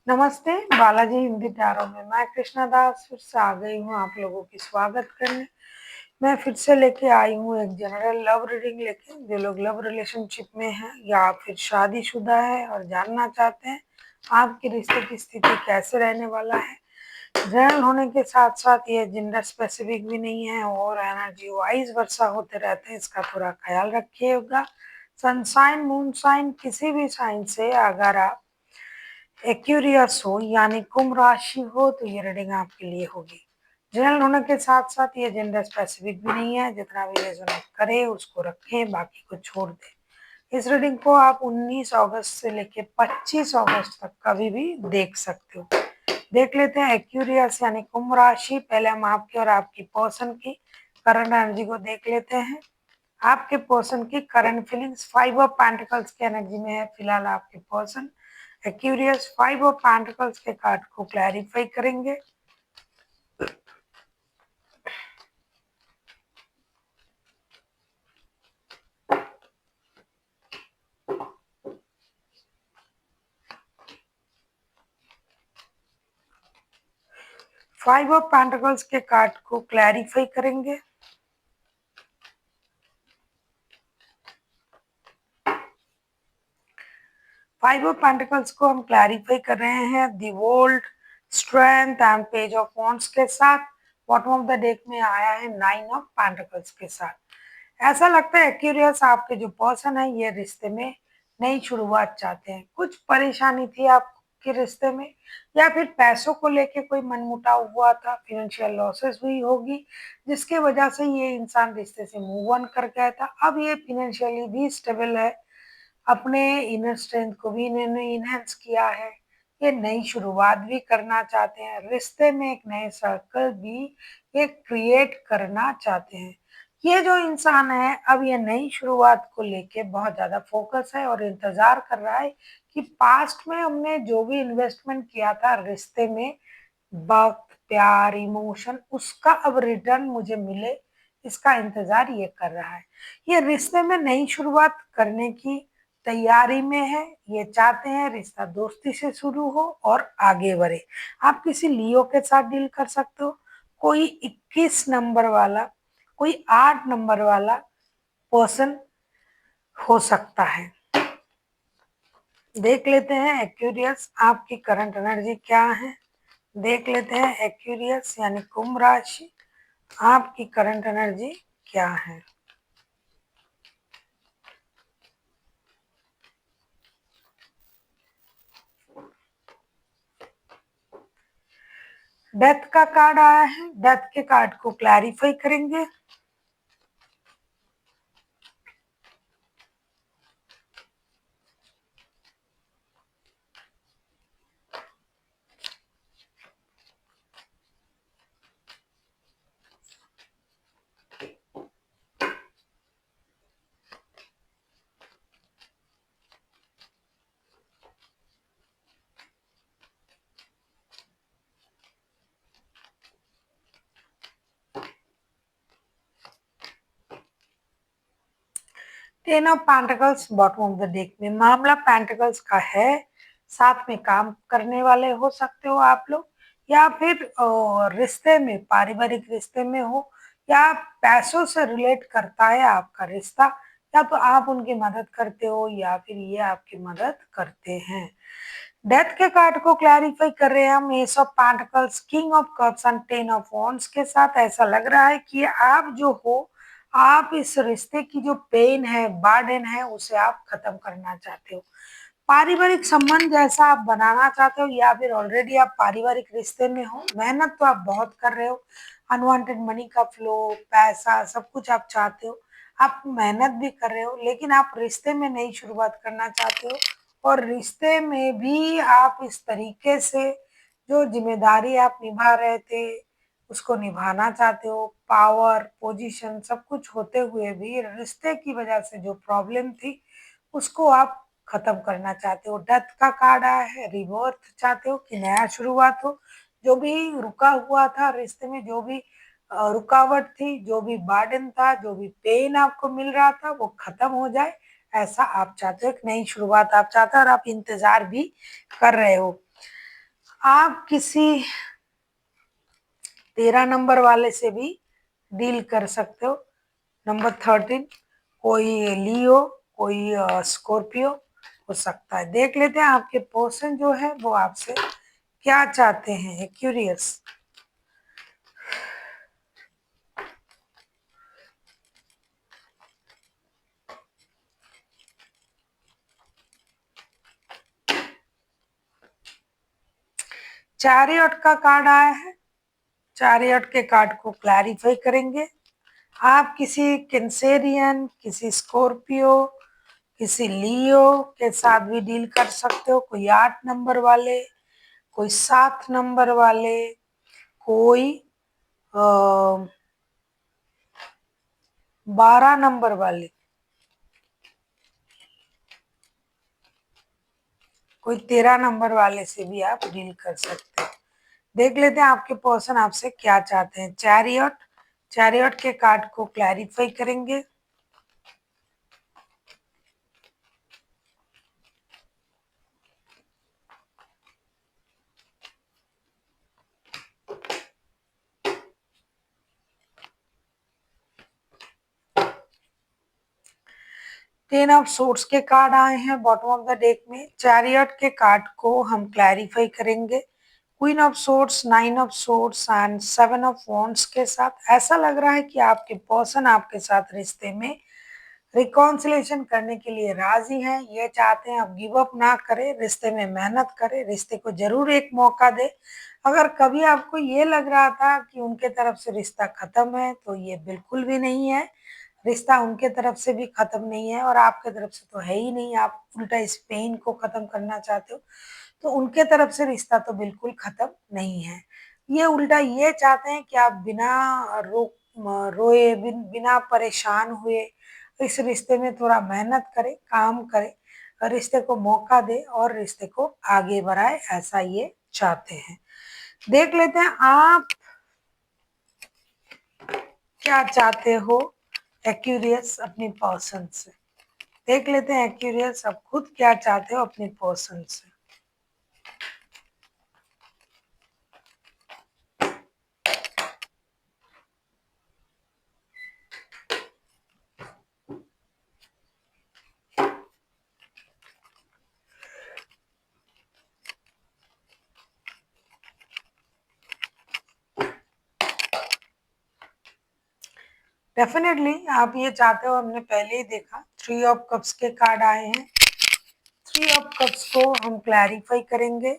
नमस्ते, बालाजी हिंदी टैरो में मैं कृष्णा दास फिर से आ गई हूँ आप लोगों की स्वागत करने। मैं फिर से लेके आई हूँ एक जनरल लव रीडिंग लेके। जो लोग लव रिलेशनशिप में हैं या फिर शादीशुदा है और जानना चाहते हैं आपके रिश्ते की स्थिति कैसे रहने वाला है। जनरल होने के साथ साथ ये जेंडर स्पेसिफिक भी नहीं है और एनर्जी वाइज वर्षा होते रहते हैं, इसका थोड़ा ख्याल रखिएगा। सनसाइन मून साइन किसी भी साइन से अगर आप एक्यूरियस हो यानी कुंभ राशि हो तो ये रीडिंग आपके लिए होगी। जनरल होने के साथ साथ ये जेंडर स्पेसिफिक भी नहीं है, जितना भी रेजोनेट करे उसको रखें, बाकी को छोड़ दें। इस रीडिंग को आप 19 अगस्त से लेके 25 अगस्त तक कभी भी देख सकते हो। देख लेते हैं एक्यूरियस यानी कुंभ राशि। पहले हम आपकी और आपकी पर्सन की करंट एनर्जी को देख लेते हैं। आपके पर्सन की करंट फीलिंग्स 5 ऑफ पेंटिकल्स की एनर्जी में है फिलहाल आपके पर्सन। एक्यूरियस 5 ऑफ पेंटिकल्स के कार्ड को क्लैरिफाई करेंगे। फाइव ऑफ पेंटिकल्स के कार्ड को क्लैरिफाई करेंगे। फाइव ऑफ पेंटिकल्स को हम क्लैरिफाई कर रहे हैं the world, strength and page of wands के साथ। बॉटम ऑफ द डेक में आया है 9 ऑफ पेंटिकल्स के साथ। ऐसा लगता है क्यूरियस आपके जो पर्सन है ये रिश्ते में नई शुरुआत चाहते हैं। कुछ परेशानी थी आपके रिश्ते में या फिर पैसों को लेके कोई मनमुटाव हुआ था, फाइनेंशियल लॉसेस हुई होगी जिसके वजह से ये इंसान रिश्ते से मूव ऑन कर गया था। अब ये फाइनेंशियली भी स्टेबल है, अपने इनर स्ट्रेंथ को भी इन्होंने इनहेंस किया है। ये नई शुरुआत भी करना चाहते हैं, रिश्ते में एक नए सर्कल भी ये क्रिएट करना चाहते हैं। ये जो इंसान है अब ये नई शुरुआत को लेके बहुत ज़्यादा फोकस है और इंतज़ार कर रहा है कि पास्ट में हमने जो भी इन्वेस्टमेंट किया था रिश्ते में, वक़्त, प्यार, इमोशन, उसका अब रिटर्न मुझे मिले, इसका इंतज़ार ये कर रहा है। ये रिश्ते में नई शुरुआत करने की तैयारी में है। ये चाहते हैं रिश्ता दोस्ती से शुरू हो और आगे बढ़े। आप किसी लियो के साथ डील कर सकते हो, कोई 21 नंबर वाला, कोई 8 नंबर वाला पर्सन हो सकता है। देख लेते हैं एक्यूरियस आपकी करंट एनर्जी क्या है। देख लेते हैं एक्यूरियस यानी कुंभ राशि आपकी करंट एनर्जी क्या है। डेथ का कार्ड आया है, डेथ के कार्ड को क्लैरिफाई करेंगे। Ten of pentacles bottom of the deck में मामला पेंटिकल्स का है। साथ में काम करने वाले हो सकते हो आप लोग, या फिर रिश्ते में, पारिवारिक रिश्ते में हो, या पैसों से रिलेट करता है आपका रिश्ता, या तो आप उनकी मदद करते हो या फिर ये आपकी मदद करते हैं। डेथ के कार्ड को क्लैरिफाई कर रहे हैं हम S of pentacles, king of cups and ten of wands के साथ। ऐसा लग रहा है कि आप जो हो, आप इस रिश्ते की जो पेन है, बर्डन है, उसे आप खत्म करना चाहते हो। पारिवारिक संबंध जैसा आप बनाना चाहते हो या फिर ऑलरेडी आप पारिवारिक रिश्ते में हो। मेहनत तो आप बहुत कर रहे हो, अनवांटेड मनी का फ्लो, पैसा, सब कुछ आप चाहते हो, आप मेहनत भी कर रहे हो, लेकिन आप रिश्ते में नई शुरुआत करना चाहते हो। और रिश्ते में भी आप इस तरीके से जो जिम्मेदारी आप निभा रहे थे उसको निभाना चाहते हो। पावर, पोजीशन, सब कुछ होते हुए भी रिश्ते की वजह से जो प्रॉब्लम थी उसको आप खत्म करना चाहते हो। डेथ का कार्ड आया है, रिवर्थ चाहते हो कि नया शुरुआत हो। जो भी रुका हुआ था रिश्ते में, जो भी रुकावट थी, जो भी बर्डन था, जो भी पेन आपको मिल रहा था वो खत्म हो जाए, ऐसा आप चाहते हो। एक नई शुरुआत आप चाहते हो और आप इंतजार भी कर रहे हो। आप किसी 13 नंबर वाले से भी डील कर सकते हो। नंबर 13 कोई लियो, कोई स्कॉर्पियो हो सकता है। देख लेते हैं आपके पर्सन जो है वो आपसे क्या चाहते हैं। क्यूरियस। चैरियट का कार्ड आया है। चैरियट के कार्ड को क्लैरिफाई करेंगे। आप किसी कैंसेरियन, किसी स्कॉर्पियो, किसी लियो के साथ भी डील कर सकते हो। कोई 8 नंबर वाले, कोई 7 नंबर वाले, कोई 12 नंबर वाले, कोई 13 नंबर वाले से भी आप डील कर सकते हैं। देख लेते हैं आपके पर्सन आपसे क्या चाहते हैं। चैरियट, चैरियट के कार्ड को क्लैरिफाई करेंगे। टेन ऑफ सोर्ड्स के कार्ड आए हैं बॉटम ऑफ द डेक में। चैरियट के कार्ड को हम क्लैरिफाई करेंगे। Queen of swords, 9 of swords and 7 of wands के साथ ऐसा लग रहा है कि आपके पर्सन आपके साथ रिश्ते में रिकॉन्सिलेशन करने के लिए राजी हैं। ये चाहते हैं आप गिव अप ना करें, रिश्ते में मेहनत करें, रिश्ते को जरूर एक मौका दे। अगर कभी आपको ये लग रहा था कि उनके तरफ से रिश्ता खत्म है तो ये बिल्कुल भी नहीं है। रिश्ता उनके तरफ से भी खत्म नहीं है और आपके तरफ से तो है ही नहीं। आप उल्टा इस पेन को खत्म करना चाहते हो। तो उनके तरफ से रिश्ता तो बिल्कुल खत्म नहीं है। ये उल्टा ये चाहते हैं कि आप बिना रोए, बिना परेशान हुए इस रिश्ते में थोड़ा मेहनत करे, काम करे, रिश्ते को मौका दे और रिश्ते को आगे बढ़ाए, ऐसा ये चाहते हैं। देख लेते हैं आप क्या चाहते हो एक्यूरियस अपनी पर्सन से। देख लेते हैं एक्यूरियस आप खुद क्या चाहते हो अपनी पर्सन से। डेफिनेटली आप ये चाहते हो, हमने पहले ही देखा। 3 ऑफ कप्स के कार्ड आए हैं। 3 ऑफ कप्स को हम क्लैरिफाई करेंगे।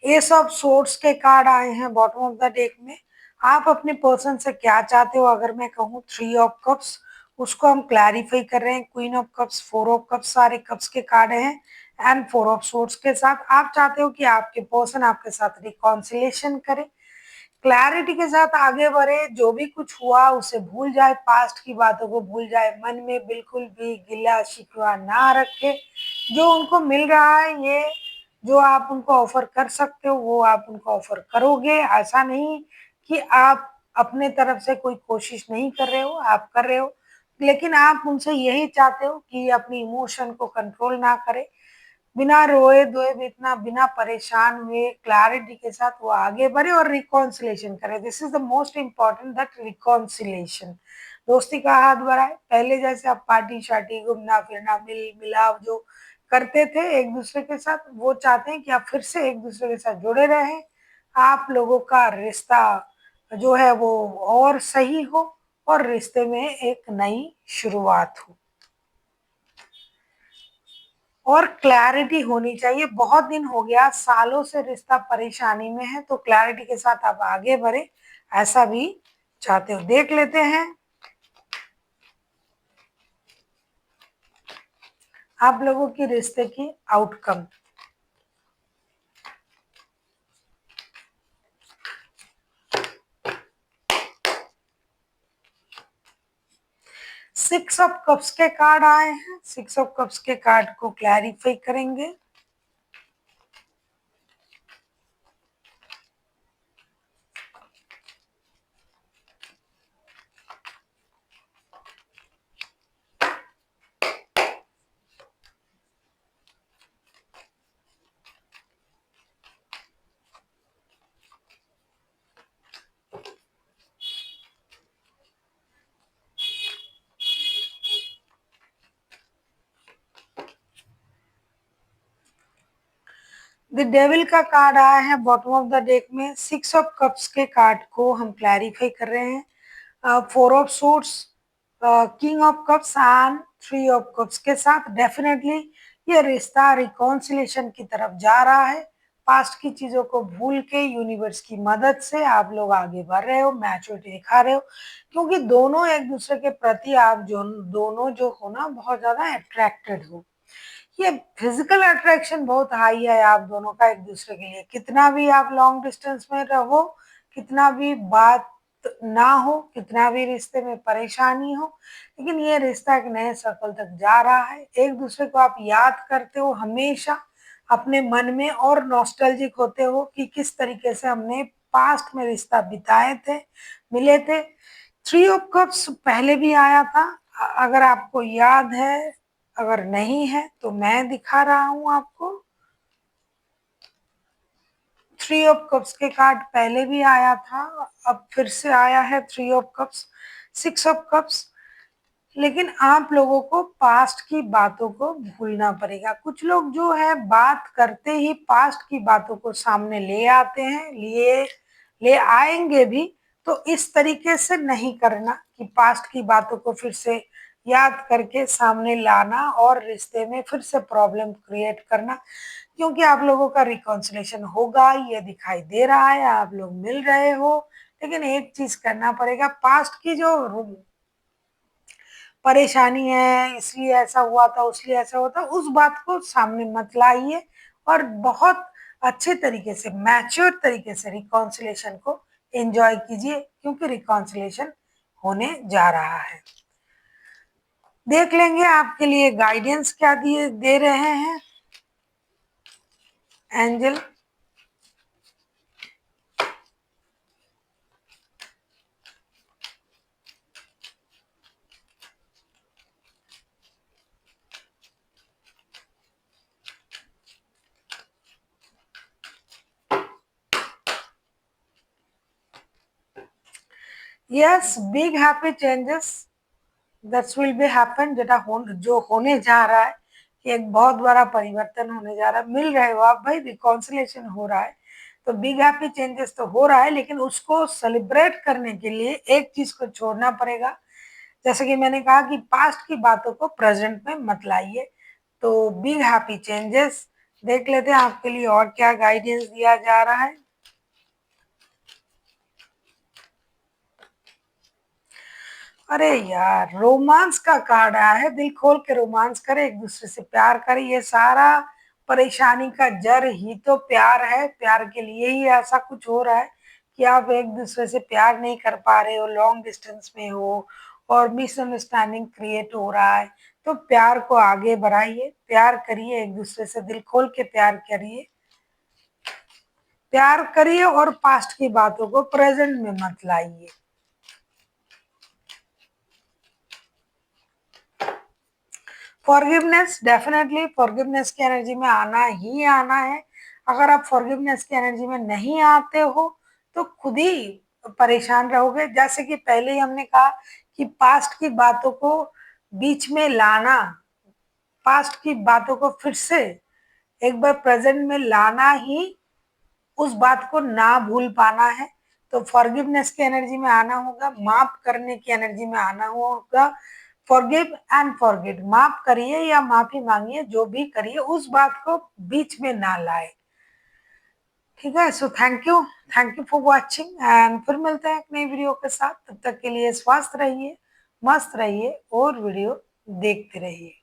एस ऑफ सोर्ड्स के कार्ड आए हैं बॉटम ऑफ द डेक में। आप अपने पर्सन से क्या चाहते हो अगर मैं कहूँ 3 ऑफ कप्स, उसको हम क्लैरिफाई कर रहे हैं। Queen of cups, 4 of cups, सारे कप्स के कार्ड हैं एंड 4 ऑफ सोर्ड्स के साथ आप चाहते हो कि आपके पर्सन आपके साथ रिकॉन्सिलेशन करे, क्लैरिटी के साथ आगे बढ़े, जो भी कुछ हुआ उसे भूल जाए, पास्ट की बातों को भूल जाए, मन में बिल्कुल भी गिला शिकवा ना रखे। जो उनको मिल रहा है, ये जो आप उनको ऑफर कर सकते हो वो आप उनको ऑफर करोगे। ऐसा नहीं कि आप अपने तरफ से कोई कोशिश नहीं कर रहे हो, आप कर रहे हो, लेकिन आप उनसे यही चाहते हो कि अपनी इमोशन को कंट्रोल ना करें, बिना रोए धोए भी, इतना बिना परेशान हुए क्लैरिटी के साथ वो आगे बढ़े और रिकॉन्सिलेशन करे। This is the most important, that reconciliation. दोस्ती का हाथ बढ़ाए। पहले जैसे आप पार्टी शार्टी, घूमना फिरना, मिलाव जो करते थे एक दूसरे के साथ, वो चाहते हैं कि आप फिर से एक दूसरे के साथ जुड़े रहें। आप लोगों का रिश्ता जो है वो और सही हो और रिश्ते में एक नई शुरुआत हो और क्लैरिटी होनी चाहिए। बहुत दिन हो गया, सालों से रिश्ता परेशानी में है, तो क्लैरिटी के साथ आप आगे बढ़े, ऐसा भी चाहते हो देख लेते हैं। आप लोगों की रिश्ते की आउटकम। सिक्स ऑफ कप्स के कार्ड आए हैं, सिक्स ऑफ कप्स के कार्ड को क्लैरिफाई करेंगे। द डेविल का कार्ड आया है बॉटम ऑफ द डेक में। सिक्स ऑफ कप्स के कार्ड को हम क्लैरिफाई कर रहे हैं four of suits, king of cups and three of cups के साथ। डेफिनेटली ये रिश्ता रिकॉन्सिलेशन की तरफ जा रहा है। पास्ट की चीजों को भूल के यूनिवर्स की मदद से आप लोग आगे बढ़ रहे हो, मैच्योरिटी दिखा रहे हो, क्योंकि दोनों एक दूसरे के प्रति आप जो दोनों जो हो ना बहुत ज्यादा अट्रैक्टेड हो। ये फिजिकल अट्रैक्शन बहुत हाई है आप दोनों का एक दूसरे के लिए। कितना भी आप लॉन्ग डिस्टेंस में रहो, कितना भी बात ना हो, कितना भी रिश्ते में परेशानी हो, लेकिन ये रिश्ता एक नए सर्कल तक जा रहा है। एक दूसरे को आप याद करते हो हमेशा अपने मन में, और नॉस्टैल्जिक होते हो कि किस तरीके से हमने पास्ट में रिश्ता बिताए थे, मिले थे। थ्री ऑफ कप्स पहले भी आया था, अगर आपको याद है, अगर नहीं है तो मैं दिखा रहा हूं आपको। थ्री ऑफ कप्स के कार्ड पहले भी आया था, अब फिर से आया है three of cups, six of cups. लेकिन आप लोगों को पास्ट की बातों को भूलना पड़ेगा। कुछ लोग जो है बात करते ही पास्ट की बातों को सामने ले आते हैं, लिए ले आएंगे भी, तो इस तरीके से नहीं करना कि पास्ट की बातों को फिर से याद करके सामने लाना और रिश्ते में फिर से प्रॉब्लम क्रिएट करना। क्योंकि आप लोगों का रिकॉन्सिलेशन होगा, ये दिखाई दे रहा है, आप लोग मिल रहे हो। लेकिन एक चीज करना पड़ेगा, पास्ट की जो परेशानी है, इसलिए ऐसा हुआ था, उसलिए ऐसा हुआ था, उस बात को सामने मत लाइए, और बहुत अच्छे तरीके से, मैच्योर तरीके से रिकॉन्सिलेशन को एंजॉय कीजिए, क्योंकि रिकॉन्सिलेशन होने जा रहा है। देख लेंगे आपके लिए गाइडेंस क्या दिए दे रहे हैं angel. Yes, big happy changes that's will be happen, जो होने जा रहा है कि एक बहुत बड़ा परिवर्तन होने जा रहा है। मिल रहे हो आप भाई, रिकॉन्सिलेशन हो रहा है, तो बिग हैप्पी चेंजेस तो हो रहा है, लेकिन उसको सेलिब्रेट करने के लिए एक चीज को छोड़ना पड़ेगा। जैसे कि मैंने कहा कि पास्ट की बातों को प्रेजेंट में मत लाइए। तो बिग हैप्पी चेंजेस देख लेते हैं आपके लिए और क्या गाइडेंस दिया जा रहा है। अरे यार, रोमांस का कार्ड आया है। दिल खोल के रोमांस करे, एक दूसरे से प्यार करे। ये सारा परेशानी का जड़ ही तो प्यार है। प्यार के लिए ही ऐसा कुछ हो रहा है कि आप एक दूसरे से प्यार नहीं कर पा रहे हो, लॉन्ग डिस्टेंस में हो, और मिसअंडरस्टैंडिंग क्रिएट हो रहा है। तो प्यार को आगे बढ़ाइए, प्यार करिए, एक दूसरे से दिल खोल के प्यार करिए, प्यार करिए, और पास्ट की बातों को प्रेजेंट में मत लाइए। फॉरगिवनेस, डेफिनेटली फॉरगिवनेस की एनर्जी में आना ही आना है। अगर आप फॉरगिवनेस की एनर्जी में नहीं आते हो तो खुद ही परेशान रहोगे। जैसे कि पहले ही हमने कहा कि पास्ट की बातों को बीच में लाना, पास्ट की बातों को फिर से एक बार प्रेजेंट में लाना ही उस बात को ना भूल पाना है। तो फॉरगिवनेस की एनर्जी में आना होगा, माफ करने की एनर्जी में आना होगा। फॉरगिव एंड फॉरगेट, माफ करिए या माफी मांगिए, जो भी करिए उस बात को बीच में ना लाए। ठीक है, so thank you for watching and फिर मिलते हैं एक नई वीडियो के साथ। तब तक के लिए स्वस्थ रहिए, मस्त रहिए और वीडियो देखते रहिए।